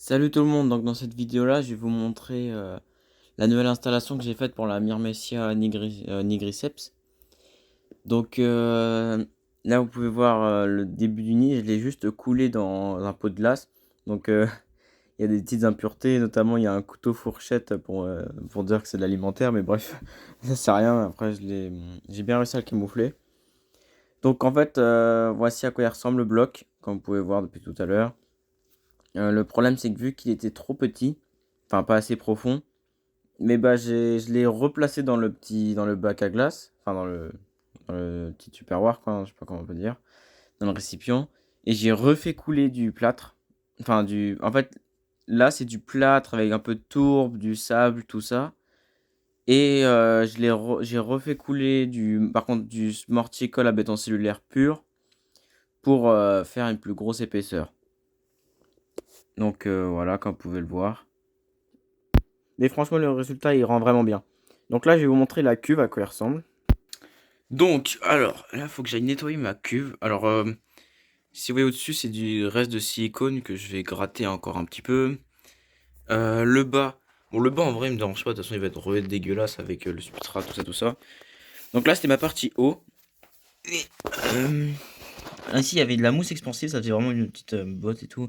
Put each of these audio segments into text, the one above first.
Salut tout le monde, donc dans cette vidéo là je vais vous montrer la nouvelle installation que j'ai faite pour la Myrmecia nigriceps. Donc là vous pouvez voir le début du nid, je l'ai juste coulé dans un pot de glace. Donc il y a des petites impuretés, notamment il y a un couteau fourchette pour dire que c'est de l'alimentaire, mais bref, ça sert à rien, après j'ai bien réussi à le camoufler. Donc en fait voici à quoi il ressemble le bloc, comme vous pouvez voir depuis tout à l'heure. Le problème c'est que vu qu'il était trop petit, enfin pas assez profond, mais bah je l'ai replacé dans le bac à glace, enfin dans le petit tupperware quoi, je sais pas comment on peut dire, dans le récipient, et j'ai refait couler du plâtre. En fait là c'est du plâtre avec un peu de tourbe, du sable, tout ça, et j'ai refait couler par contre du mortier colle à béton cellulaire pur pour faire une plus grosse épaisseur. Donc voilà, comme vous pouvez le voir. Mais franchement, le résultat, il rend vraiment bien. Donc là, je vais vous montrer la cuve à quoi elle ressemble. Donc, alors, là, il faut que j'aille nettoyer ma cuve. Alors, si vous voyez au-dessus, c'est du reste de silicone que je vais gratter encore un petit peu. Le bas, bon, le bas, en vrai, il me dérange pas. De toute façon, il va être dégueulasse avec le substrat, tout ça, tout ça. Donc là, c'était ma partie haut. Et, ainsi, il y avait de la mousse expansive, ça faisait vraiment une petite botte et tout.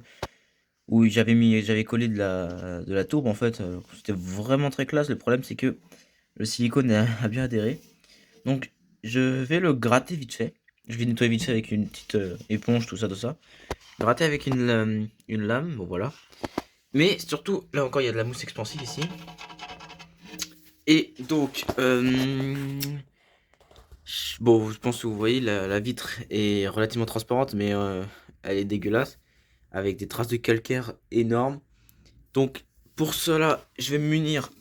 Où j'avais collé de la tourbe, en fait. C'était vraiment très classe. Le problème, c'est que le silicone a bien adhéré. Donc, je vais le gratter vite fait. Je vais nettoyer vite fait avec une petite éponge, tout ça, tout ça. Gratter avec une lame, bon voilà. Mais surtout, là encore, il y a de la mousse expansive ici. Et donc, bon, je pense que vous voyez, la vitre est relativement transparente, mais elle est dégueulasse, avec des traces de calcaire énormes. Donc, pour cela, je vais me munir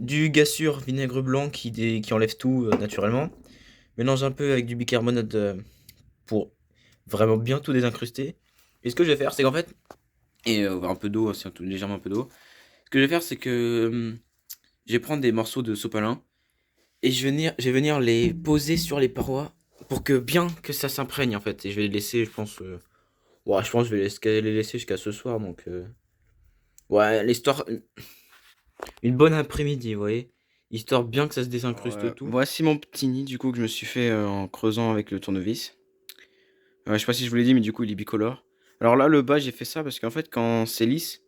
du gassure vinaigre blanc qui enlève tout naturellement. Mélange un peu avec du bicarbonate pour vraiment bien tout désincruster. Et ce que je vais faire, c'est qu'en fait, et un peu d'eau, c'est légèrement un peu d'eau. Ce que je vais faire, c'est que je vais prendre des morceaux de sopalin et je vais venir les poser sur les parois pour que bien que ça s'imprègne en fait. Et je vais les laisser, je pense, ouais, je pense que je vais les laisser jusqu'à ce soir. Donc, ouais, l'histoire, une bonne après-midi, vous voyez, histoire bien que ça se désincruste tout. Voici mon petit nid du coup que je me suis fait en creusant avec le tournevis. Je sais pas si je vous l'ai dit, mais du coup, il est bicolore. Alors là, le bas, j'ai fait ça parce qu'en fait, quand c'est lisse,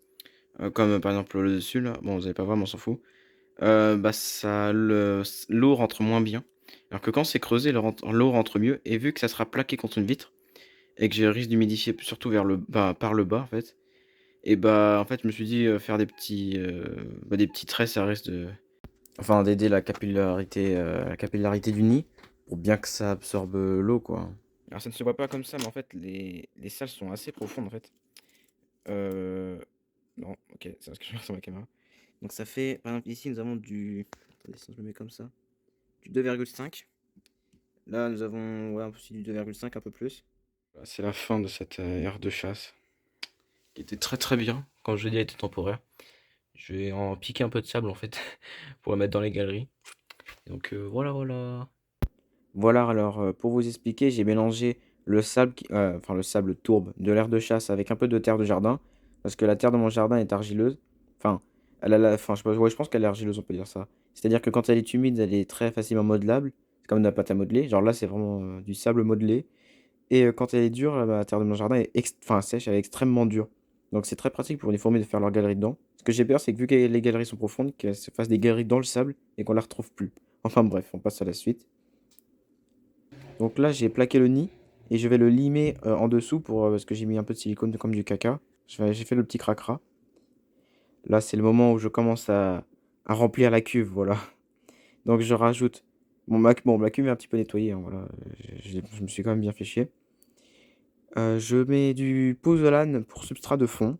comme par exemple le dessus, là, bon, vous allez pas voir, mais on s'en fout, bah, l'eau rentre moins bien. Alors que quand c'est creusé, l'eau rentre mieux. Et vu que ça sera plaqué contre une vitre, et que j'ai le risque d'humidifier surtout par le bas, en fait, et bah, en fait, je me suis dit, faire des petits traits, ça risque de. Enfin, d'aider la capillarité du nid, pour bien que ça absorbe l'eau, quoi. Alors ça ne se voit pas comme ça, mais en fait, les salles sont assez profondes, en fait. Euh... Non, ok, c'est parce que je vais sur ma caméra. Donc ça fait, par exemple, ici, nous avons Attendez, si je le mets comme ça. Du 2,5. Là, nous avons, ouais, aussi du 2,5, un peu plus. Voilà, c'est la fin de cette aire de chasse, qui était très très bien. Quand je dis elle était temporaire. Je vais en piquer un peu de sable, en fait, pour le mettre dans les galeries. Donc voilà, voilà. Voilà, alors pour vous expliquer, j'ai mélangé le sable tourbe de l'aire de chasse avec un peu de terre de jardin, parce que la terre de mon jardin est argileuse. Enfin, enfin, je sais pas, ouais, je pense qu'elle est argileuse, on peut dire ça. C'est-à-dire que quand elle est humide, elle est très facilement modelable. C'est comme de la pâte à modeler. Genre là, c'est vraiment du sable modelé. Et quand elle est dure, la terre de mon jardin est enfin, sèche, elle est extrêmement dure. Donc c'est très pratique pour les fourmis de faire leur galerie dedans. Ce que j'ai peur, c'est que vu que les galeries sont profondes, qu'elles se fassent des galeries dans le sable et qu'on la retrouve plus. Enfin bref, on passe à la suite. Donc là, j'ai plaqué le nid et je vais le limer en dessous parce que j'ai mis un peu de silicone comme du caca. J'ai fait le petit cracra. Là, c'est le moment où je commence à remplir la cuve, voilà. Donc je rajoute bon, ma cuve est un petit peu nettoyée, hein, voilà. Je me suis quand même bien fait chier. Je mets du pouzzolane pour substrat de fond.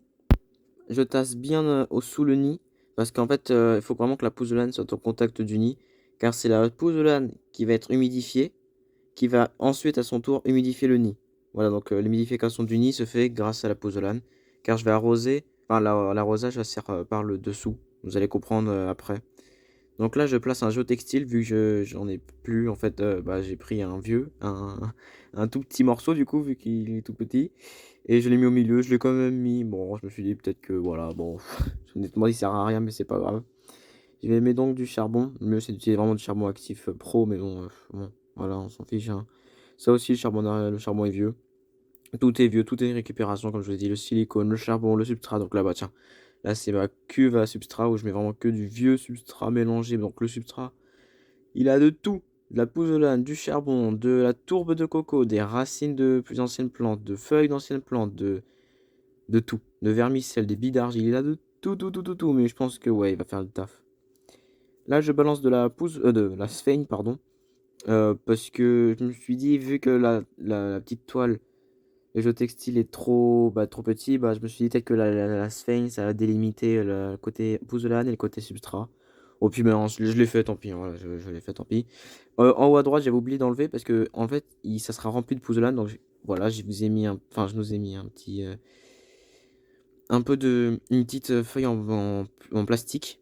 Je tasse bien sous le nid parce qu'en fait, il faut vraiment que la pouzzolane soit au contact du nid car c'est la pouzzolane qui va être humidifiée qui va ensuite à son tour humidifier le nid. Voilà, donc l'humidification du nid se fait grâce à la pouzzolane, car je vais arroser, enfin l'arrosage va se faire par le dessous, vous allez comprendre après. Donc là, je place un géotextile, vu que j'en ai plus, en fait, bah, j'ai pris un tout petit morceau du coup, vu qu'il est tout petit. Et je l'ai mis au milieu, je l'ai quand même mis. Bon, je me suis dit peut-être que voilà, bon, honnêtement, il sert à rien, mais c'est pas grave. Je vais mettre donc du charbon. Le mieux, c'est d'utiliser vraiment du charbon actif pro, mais bon, bon, voilà, on s'en fiche, hein. Ça aussi, le charbon est vieux. Tout est vieux, tout est une récupération, comme je vous ai dit, le silicone, le charbon, le substrat. Donc là-bas, tiens, là, c'est ma cuve à substrat où je mets vraiment que du vieux substrat mélangé. Donc le substrat, il a de tout. De la pouzzolane, du charbon, de la tourbe de coco, des racines de plus anciennes plantes, de feuilles d'anciennes plantes, de tout. De vermicelle, des billes d'argile, il a de tout, tout, tout, tout, tout. Mais je pense que, ouais, il va faire le taf. Là, je balance de la sphaigne, pardon. Parce que je me suis dit, vu que la petite toile, le jeu textile est trop petit, bah, je me suis dit peut-être que la sphaigne, ça va délimiter le côté pouzzolane et le côté substrat. Oh, puis ben, je l'ai fait, tant pis, hein, voilà, je l'ai fait, tant pis. En haut à droite, j'avais oublié d'enlever parce que, en fait, ça sera rempli de pouzzolane. Donc, voilà, je nous ai mis un petit, une petite feuille en plastique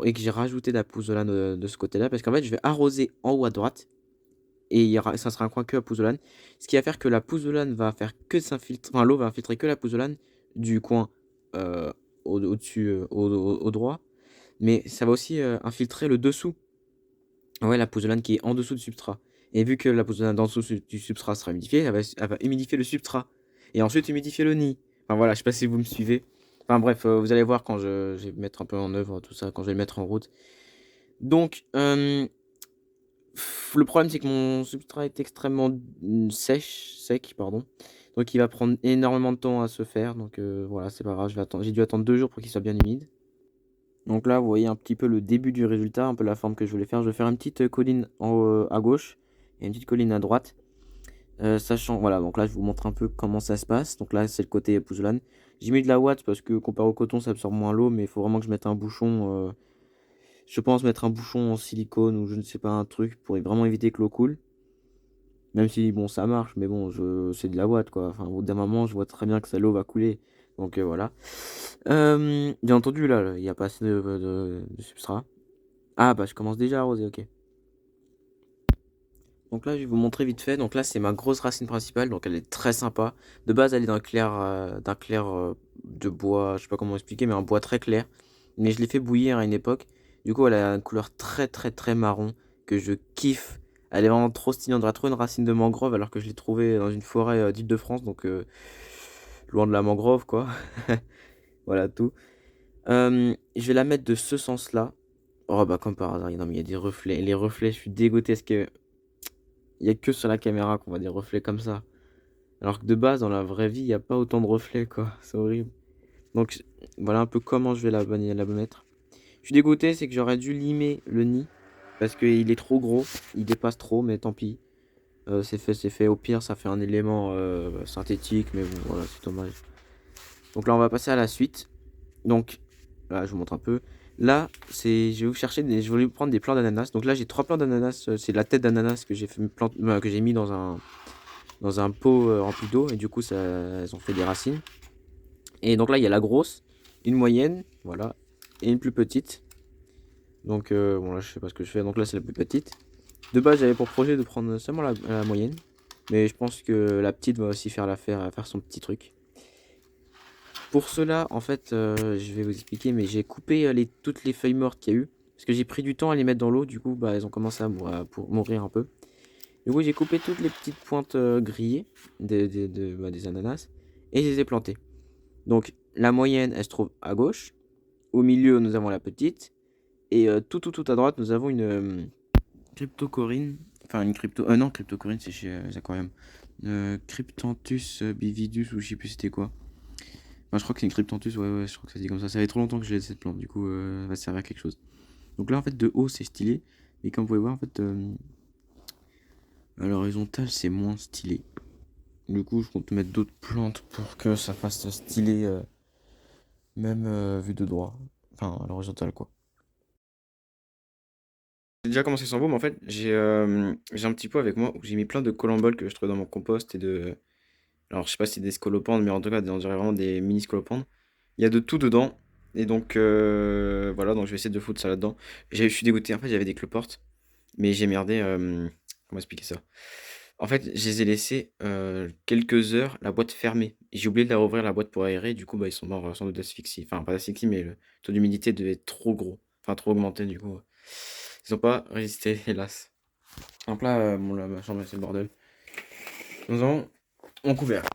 et que j'ai rajouté de la pouzzolane de ce côté-là parce qu'en fait, je vais arroser en haut à droite et ça sera un coin que à pouzzolane. Ce qui va faire que la pouzzolane va faire que s'infiltrer, enfin l'eau va infiltrer que la pouzzolane du coin au-dessus, au droit. Mais ça va aussi infiltrer le dessous. Ouais, la pouzzolane qui est en dessous du substrat. Et vu que la pouzzolane en dessous du substrat sera humidifiée, elle va humidifier le substrat. Et ensuite humidifier le nid. Enfin voilà, je sais pas si vous me suivez. Enfin bref, vous allez voir quand je vais mettre un peu en œuvre tout ça, quand je vais le mettre en route. Donc, le problème, c'est que mon substrat est extrêmement sec, pardon. Donc il va prendre énormément de temps à se faire. Donc voilà, c'est pas grave, j'ai dû attendre 2 jours pour qu'il soit bien humide. Donc là, vous voyez un petit peu le début du résultat, un peu la forme que je voulais faire. Je vais faire une petite colline à gauche et une petite colline à droite. Sachant, voilà, donc là, je vous montre un peu comment ça se passe. Donc là, c'est le côté pouzzolane. J'ai mis de la ouate parce que comparé au coton, ça absorbe moins l'eau, mais il faut vraiment que je mette un bouchon. Je pense mettre un bouchon en silicone ou je ne sais pas, un truc pour vraiment éviter que l'eau coule. Même si, bon, ça marche, mais bon, c'est de la ouate, quoi. Enfin, au bout d'un moment, je vois très bien que l'eau va couler. Donc voilà. Bien entendu, là, il n'y a pas assez de substrat. Ah, bah, je commence déjà à arroser, ok. Donc là, je vais vous montrer vite fait. Donc là, c'est ma grosse racine principale. Donc elle est très sympa. De base, elle est d'un clair de bois. Je sais pas comment expliquer, mais un bois très clair. Mais je l'ai fait bouillir à une époque. Du coup, elle a une couleur très, très, très marron que je kiffe. Elle est vraiment trop stylée. On dirait trop une racine de mangrove alors que je l'ai trouvée dans une forêt d'Île-de-France. Donc, loin de la mangrove, quoi. Voilà tout. Je vais la mettre de ce sens-là. Oh, bah, comme par hasard. Non, mais il y a des reflets. Les reflets, je suis dégoûté. Parce que il y a que sur la caméra qu'on voit des reflets comme ça. Alors que de base, dans la vraie vie, il n'y a pas autant de reflets, quoi. C'est horrible. Donc, voilà un peu comment je vais la mettre. Je suis dégoûté, c'est que j'aurais dû limer le nid. Parce qu'il est trop gros. Il dépasse trop, mais tant pis. C'est fait, c'est fait. Au pire, ça fait un élément synthétique. Mais bon, voilà, c'est dommage. Donc là, on va passer à la suite. Donc, là, je vous montre un peu. Là, je vais vous chercher je vais vous prendre des plants d'ananas. Donc là, j'ai 3 plants d'ananas. C'est la tête d'ananas que que j'ai mis dans un pot rempli d'eau. Et du coup, elles ont fait des racines. Et donc là, il y a la grosse, une moyenne, voilà, et une plus petite. Donc, bon, là, je sais pas ce que je fais. Donc là, c'est la plus petite. De base, j'avais pour projet de prendre seulement la moyenne. Mais je pense que la petite va aussi faire l'affaire, elle va faire son petit truc. Pour cela, en fait, je vais vous expliquer, mais j'ai coupé toutes les feuilles mortes qu'il y a eu. Parce que j'ai pris du temps à les mettre dans l'eau, du coup, bah, elles ont commencé pour mourir un peu. Du coup, j'ai coupé toutes les petites pointes grillées des ananas et je les ai plantées. Donc, la moyenne, elle se trouve à gauche. Au milieu, nous avons la petite. Et tout à droite, nous avons une cryptocorine. Enfin, une crypto. Non, cryptocorine, c'est chez les aquariums. Cryptanthus bividus, ou je sais plus c'était quoi. Enfin, je crois que c'est une cryptanthus, ouais, je crois que ça se dit comme ça. Ça fait trop longtemps que j'ai cette plante, du coup, elle va servir à quelque chose. Donc là, en fait, de haut, c'est stylé. Mais comme vous pouvez voir, en fait, à l'horizontale, c'est moins stylé. Du coup, je compte mettre d'autres plantes pour que ça fasse stylé, même vu de droit. Enfin, à l'horizontale, quoi. J'ai déjà commencé sans boom, en fait, j'ai un petit pot avec moi où j'ai mis plein de colamboles que je trouve dans mon compost et de. Alors, je sais pas si c'est des scolopendres, mais en tout cas, on dirait vraiment des mini scolopendres. Il y a de tout dedans. Et donc, voilà, donc je vais essayer de foutre ça là-dedans. Je suis dégoûté, en fait, j'avais des cloportes, mais j'ai merdé. Comment expliquer ça? En fait, je les ai laissés quelques heures, la boîte fermée. Et j'ai oublié de la rouvrir, la boîte pour aérer. Du coup, bah, ils sont morts sans doute d'asphyxie. Enfin, pas d'asphyxie, mais le taux d'humidité devait être trop gros. Enfin, trop augmenté, du coup. Ils n'ont pas résisté, hélas. Donc là, ma chambre, c'est le bordel. Nous avons mon couvercle.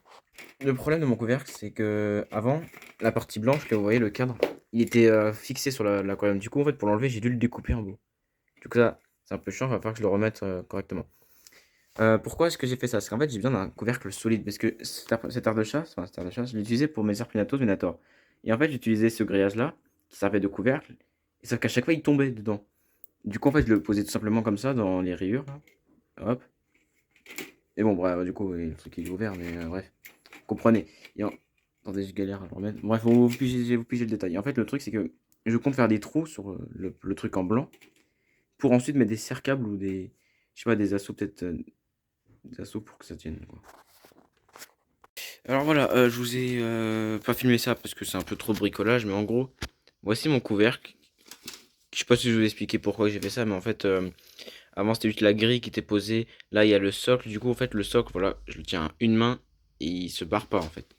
Le problème de mon couvercle, c'est que avant, la partie blanche, que vous voyez, le cadre, il était fixé sur l'aquarium. Du coup, en fait, pour l'enlever, j'ai dû le découper en bout. Du coup, ça, c'est un peu chiant, il va falloir que je le remette correctement. Pourquoi est-ce que j'ai fait ça? Parce qu'en fait, j'ai besoin d'un couvercle solide. Parce que cette aire de chasse, enfin, cette aire de chasse, je l'utilisais pour mes Serpinatos Venator. Et en fait, j'utilisais ce grillage-là, qui servait de couvercle. Et sauf qu'à chaque fois, il tombait dedans. Du coup, en fait, je le posais tout simplement comme ça, dans les rayures, là. Hop. Et bon, bref, du coup, oui, le truc il est ouvert, mais bref. Comprenez. Attendez, je galère à le remettre. Bref, vous pigez le détail. En fait, le truc, c'est que je compte faire des trous sur le truc en blanc pour ensuite mettre des serre-câbles ou des, je sais pas, des assos peut-être, des assos pour que ça tienne, quoi. Alors voilà, je vous ai pas filmé ça parce que c'est un peu trop de bricolage, mais en gros, voici mon couvercle. Je sais pas si je vous ai expliqué pourquoi j'ai fait ça, mais en fait, avant c'était juste la grille qui était posée. Là, il y a le socle. Du coup, en fait, le socle, voilà, je le tiens à une main et il se barre pas en fait.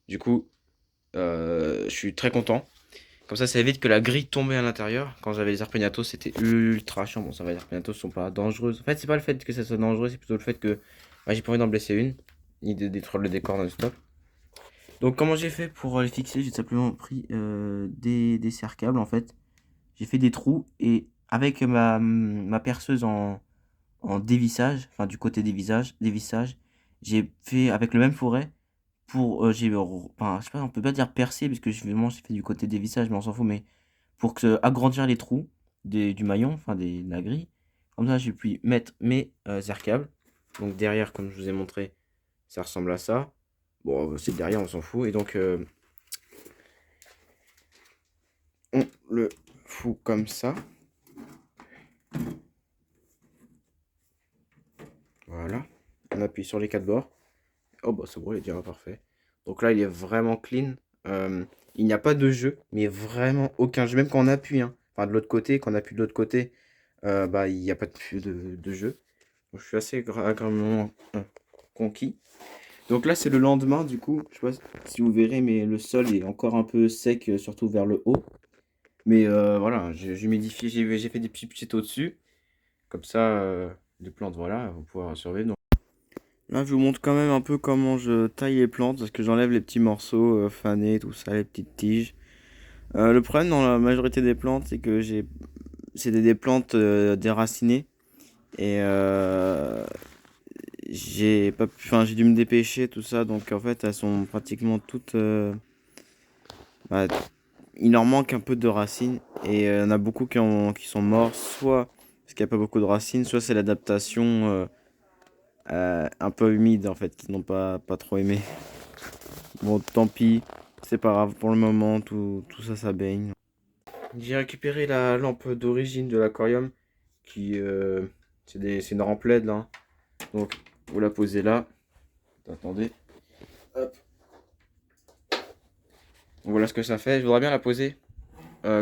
Du coup, je suis très content. Comme ça évite que la grille tombait à l'intérieur. Quand j'avais les Arpegnatos, c'était ultra chiant. Bon, ça va, les Arpegnatos sont pas dangereuses. En fait, c'est pas le fait que ça soit dangereux, c'est plutôt le fait que bah, j'ai pas envie d'en blesser une, ni de détruire le décor dans le stop. Donc, comment j'ai fait pour les fixer? J'ai simplement pris des serre-câbles en fait. J'ai fait des trous et avec ma perceuse en dévissage, enfin du côté dévissage, j'ai fait avec le même fourret pour enfin, je sais pas, on peut pas dire percer parce que vraiment j'ai fait du côté dévissage, mais on s'en fout, mais pour agrandir les trous du maillon, enfin de la grille. Comme ça, j'ai pu mettre mes air câbles. Donc derrière, comme je vous ai montré, ça ressemble à ça. Bon, c'est derrière, on s'en fout. Et donc, on le fout comme ça. Voilà. On appuie sur les quatre bords. Oh bah c'est bon, il est déjà parfait. Donc là, il est vraiment clean. Il n'y a pas de jeu, mais vraiment aucun jeu. Même quand on appuie, hein. Enfin de l'autre côté, quand on appuie de l'autre côté, bah il n'y a pas de jeu. Donc, je suis assez agréablement conquis. Donc là, c'est le lendemain, du coup. Je sais pas si vous verrez, mais le sol est encore un peu sec, surtout vers le haut. Mais voilà, j'humidifie, j'ai fait des petits petits au-dessus. Comme ça, les plantes, voilà, vont pouvoir survivre. Là, je vous montre quand même un peu comment je taille les plantes, parce que j'enlève les petits morceaux fanés, tout ça, les petites tiges. Le problème dans la majorité des plantes, c'est que c'est des plantes déracinées. Et j'ai pas enfin, j'ai dû me dépêcher, tout ça, donc en fait, elles sont pratiquement toutes... bah, il leur manque un peu de racines, et il y en a beaucoup qui sont morts, soit parce qu'il n'y a pas beaucoup de racines, soit c'est l'adaptation un peu humide, en fait, qu'ils n'ont pas trop aimé. Bon, tant pis, c'est pas grave pour le moment, tout ça, ça baigne. J'ai récupéré la lampe d'origine de l'aquarium, qui c'est une rampe LED là. Donc, vous la posez là. Attendez. Hop. Voilà ce que ça fait. Je voudrais bien la poser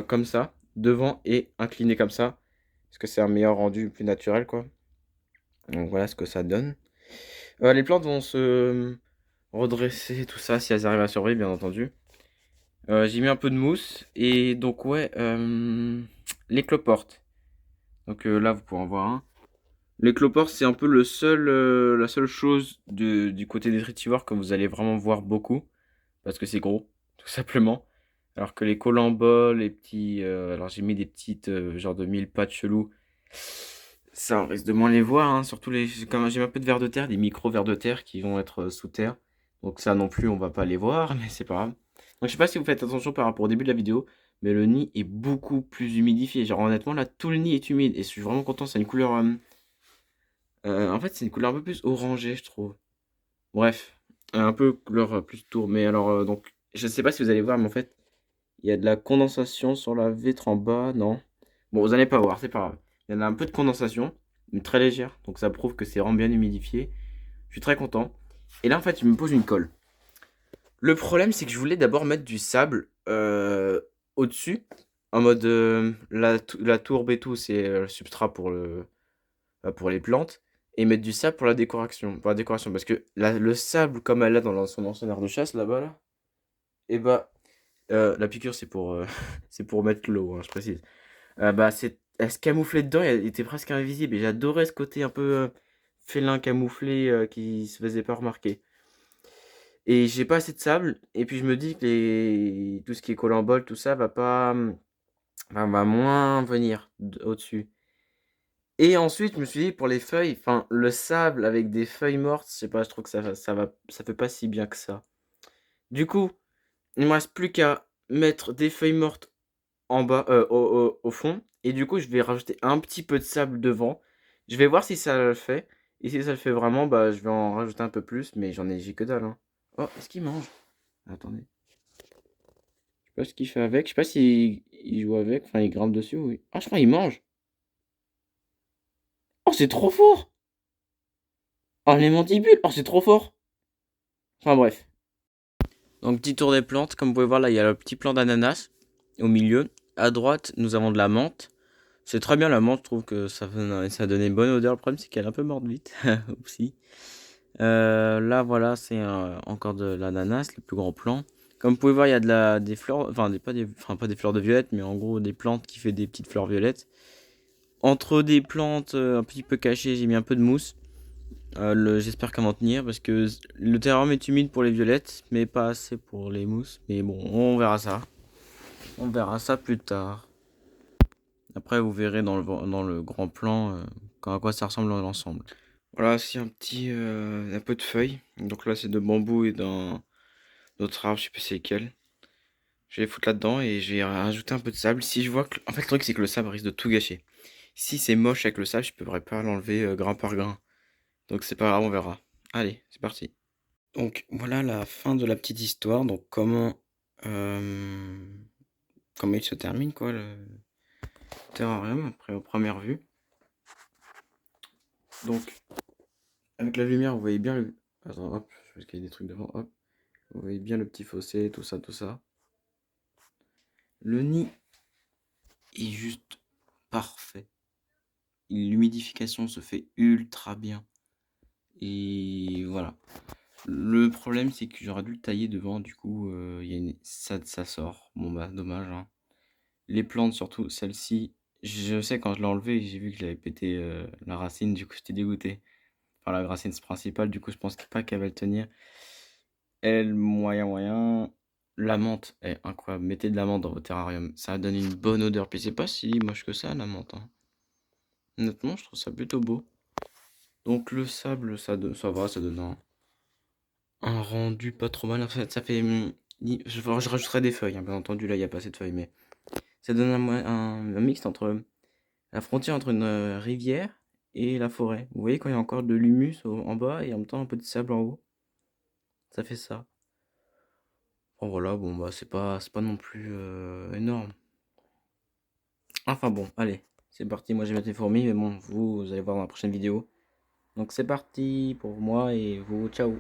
comme ça, devant et inclinée comme ça, parce que c'est un meilleur rendu, plus naturel quoi. Donc voilà ce que ça donne. Les plantes vont se redresser, tout ça, si elles arrivent à survivre, bien entendu. J'ai mis un peu de mousse. Et donc, ouais, les cloportes. Donc là, vous pouvez en voir un. Les cloportes, c'est un peu la seule chose du côté des détritivore que vous allez vraiment voir beaucoup. Parce que c'est gros, tout simplement. Alors que les colamboles, les petits. Alors j'ai mis des petites, genre de mille pattes chelous. Ça, on risque de moins les voir, hein. Surtout comme j'ai un peu de vers de terre, des micro vers de terre qui vont être sous terre. Donc ça non plus, on va pas les voir, mais c'est pas grave. Donc je sais pas si vous faites attention par rapport au début de la vidéo, mais le nid est beaucoup plus humidifié. Genre honnêtement, là, tout le nid est humide. Et je suis vraiment content, c'est une couleur... en fait, c'est une couleur un peu plus orangée, je trouve. Bref, un peu couleur plus tour. Mais alors, donc, je sais pas si vous allez voir, mais en fait, il y a de la condensation sur la vitre en bas, non? Bon, vous allez pas voir, c'est pas grave. Il y en a un peu de condensation, mais très légère. Donc ça prouve que c'est vraiment bien humidifié. Je suis très content. Et là, en fait, je me pose une colle. Le problème, c'est que je voulais d'abord mettre du sable au-dessus. En mode, la tourbe et tout, c'est le substrat pour les plantes. et mettre du sable pour la décoration. Parce que le sable, comme elle a dans son ancien aire de chasse là-bas, là, et bah, la piqûre, c'est pour, c'est pour mettre l'eau, hein, je précise. Bah, elle se camouflait dedans, et elle était presque invisible. Et j'adorais ce côté un peu félin camouflé qui se faisait pas remarquer. Et j'ai pas assez de sable, et puis je me dis que tout ce qui est collambole, tout ça va pas, va moins venir au-dessus. Et ensuite, je me suis dit, pour les feuilles, enfin, le sable avec des feuilles mortes, je sais pas, je trouve que ça fait pas si bien que ça. Du coup, il me reste plus qu'à mettre des feuilles mortes en bas, au fond. Et du coup, je vais rajouter un petit peu de sable devant. Je vais voir si ça le fait. Et si ça le fait vraiment, bah, je vais en rajouter un peu plus, mais j'ai que dalle, hein. Oh, est-ce qu'il mange? Attendez. Je sais pas ce qu'il fait avec. Je sais pas s'il il joue avec. Enfin, il grimpe dessus. Oui. Ah, je crois qu'il mange. Oh, c'est trop fort! Oh, les mandibules! Oh, c'est trop fort! Enfin, bref. Donc, petit tour des plantes. Comme vous pouvez voir, là, il y a le petit plant d'ananas au milieu. À droite, nous avons de la menthe. C'est très bien la menthe, je trouve que ça donnait une bonne odeur. Le problème, c'est qu'elle est un peu morte vite. Oupsie. Là, voilà, c'est encore de l'ananas, le plus grand plant. Comme vous pouvez voir, il y a des fleurs, enfin, pas des fleurs de violette, mais en gros des plantes qui fait des petites fleurs violettes. Entre des plantes un petit peu cachées, j'ai mis un peu de mousse. J'espère qu'elle va en tenir parce que le terrain est humide pour les violettes, mais pas assez pour les mousses. Mais bon, on verra ça. On verra ça plus tard. Après, vous verrez dans le grand plan à quoi ça ressemble dans l'ensemble. Voilà, c'est un peu de feuilles. Donc là, c'est de bambou et d'autres arbres, je sais plus c'est lequel. Je vais les foutre là-dedans et je vais rajouter un peu de sable. Si je vois que... En fait, le truc, c'est que le sable risque de tout gâcher. Si c'est moche avec le sable, je ne pourrais pas l'enlever grain par grain. Donc c'est pas grave, on verra. Allez, c'est parti. Donc voilà la fin de la petite histoire. Donc euh, comment il se termine, quoi, le terrarium, après aux premières vues. Donc, avec la lumière, vous voyez bien le... Attends, hop, parce qu'il y a des trucs devant, hop. Vous voyez bien le petit fossé, tout ça, tout ça. Le nid est juste parfait. L'humidification se fait ultra bien. Et voilà. Le problème, c'est que j'aurais dû le tailler devant, du coup, ça sort. Bon, bah, dommage, hein. Les plantes, surtout celle-ci, je sais, quand je l'ai enlevé, j'ai vu que j'avais pété la racine, du coup, j'étais dégoûté. Enfin, la racine principale, du coup, je pense pas qu'elle va le tenir. Elle, moyen, moyen. La menthe est incroyable. Mettez de la menthe dans votre terrarium. Ça donne une bonne odeur. Puis c'est pas si moche que ça, la menthe, hein. Honnêtement, je trouve ça plutôt beau. Donc le sable, ça va, ça donne un rendu pas trop mal. En fait, ça fait... je rajouterai des feuilles, hein, bien entendu. Là, il n'y a pas assez de feuilles, mais ça donne un mix entre la frontière entre une rivière et la forêt. Vous voyez quand il y a encore de l'humus en bas et en même temps un peu de sable en haut. Ça fait ça. Bon voilà, bon bah c'est pas non plus énorme. Enfin bon, allez, c'est parti. Moi j'ai mettre les fourmis, mais bon, vous allez voir dans la prochaine vidéo. Donc c'est parti pour moi et vous, ciao.